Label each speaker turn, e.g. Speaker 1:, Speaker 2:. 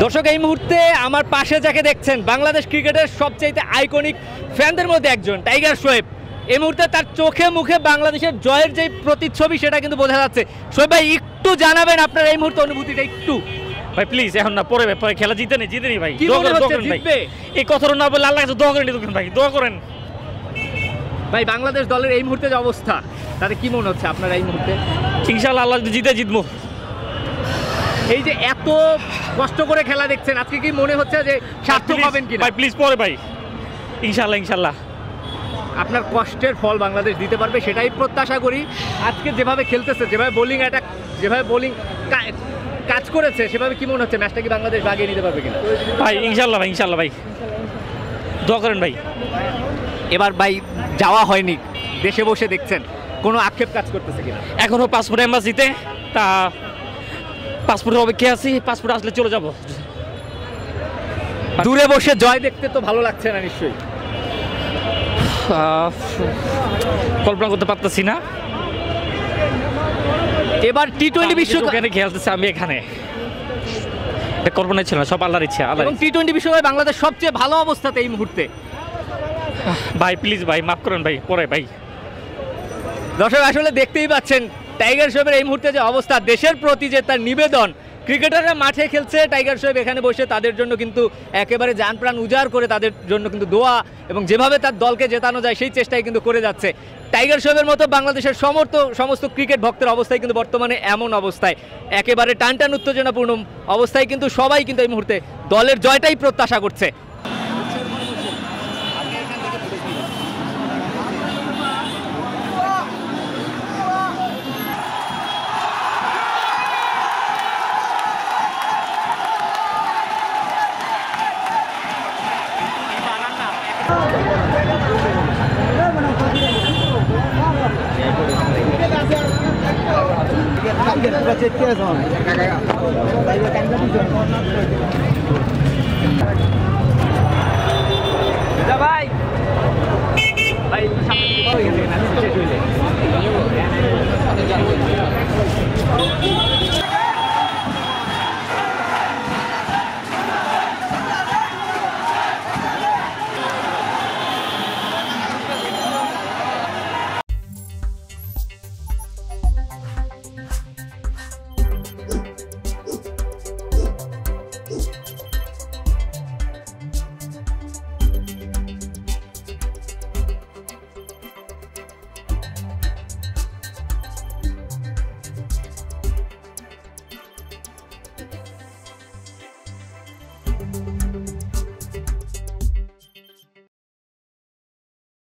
Speaker 1: দর্শক, এই মুহূর্তে আমার পাশে যাকে দেখছেন বাংলাদেশ ক্রিকেটের সবচেয়ে আইকনিক ফ্যানদের মধ্যে একজন টাইগার শোয়েব। এই মুহূর্তে তার চোখে মুখে বাংলাদেশের জয়ের যে প্রতিচ্ছবি সেটা কিন্তু বোঝা যাচ্ছে। শোয়েব ভাই, একটু জানাবেন আপনার এই মুহূর্তে অনুভূতিটা একটু।
Speaker 2: ভাই প্লিজ এখন না, পরে পরে খেলা জিতে নেই ভাই।
Speaker 1: কি মনে হচ্ছে জিতবে?
Speaker 2: এই কথাটা না বলে আল্লাহ কাছে দোয়া করেন ভাই, দোয়া করেন
Speaker 1: ভাই। বাংলাদেশ দলের এই মুহূর্তে যে অবস্থা, তাতে কি মনে হচ্ছে আপনার এই মুহূর্তে?
Speaker 2: ইনশাআল্লাহ আল্লাহ যদি জিতবো।
Speaker 1: এই যে এত কষ্ট করে খেলা দেখছেন, আজকে কি মনে হচ্ছে যে সার্থক হবেন কিনা?
Speaker 2: ভাই প্লিজ পরে ভাই, ইনশাআল্লাহ
Speaker 1: আপনার কষ্টের ফল বাংলাদেশ দিতে পারবে সেটাই প্রত্যাশা করি। আজকে যেভাবে খেলতেছে, যেভাবে বোলিং অ্যাটাক, যেভাবে বোলিং কাজ করেছে, সেভাবে কি মনে হচ্ছে ম্যাচটা কি বাংলাদেশ বাগিয়ে নিতে পারবে কিনা?
Speaker 2: ভাই ইনশাআল্লাহ ভাই দোয়া করেন ভাই।
Speaker 1: এবার ভাই যাওয়া হয়নি, দেশে বসে দেখছেন, কোনো আক্ষেপ কাজ করতেছে কিনা?
Speaker 2: এখনো পাসপোর্ট এম্বাসিতে, তা পাসপোর্টের অপেক্ষা আছি, পাসপোর্ট আসলে চলে যাব।
Speaker 1: দূরে বসে জয় দেখতে তো ভালো লাগছে না নিশ্চয়ই?
Speaker 2: কল্পনা করতে পারতেছি না।
Speaker 1: এবার টি-20 বিশ্বকাপ
Speaker 2: খেলতেছে, আমি এখানে কল্পনা ছিল না, সব আল্লাহর ইচ্ছা।
Speaker 1: এবং টি-20 বিশ্বকাপে বাংলাদেশ সবচেয়ে ভালো অবস্থাতে এই মুহূর্তে।
Speaker 2: ভাই প্লিজ ভাই মাফ করেন ভাই, পরে ভাই।
Speaker 1: দর্শক, আসলে দেখতেই পাচ্ছেন টাইগার শোয়েবের এই মুহূর্তে যে অবস্থা, দেশের প্রতি যে তার নিবেদন। ক্রিকেটাররা মাঠে খেলছে, টাইগার শোয়েব এখানে বসে তাদের জন্য কিন্তু একেবারে জান প্রাণ উজাড় করে তাদের জন্য কিন্তু দোয়া এবং যেভাবে তার দলকে জেতানো যায় সেই চেষ্টাই কিন্তু করে যাচ্ছে। টাইগার শোয়েবের মতো বাংলাদেশের সমস্ত ক্রিকেট ভক্তের অবস্থায় কিন্তু বর্তমানে এমন অবস্থায় একেবারে টানটান উত্তেজনাপূর্ণ অবস্থায় কিন্তু সবাই কিন্তু এই মুহূর্তে দলের জয়টাই প্রত্যাশা করছে।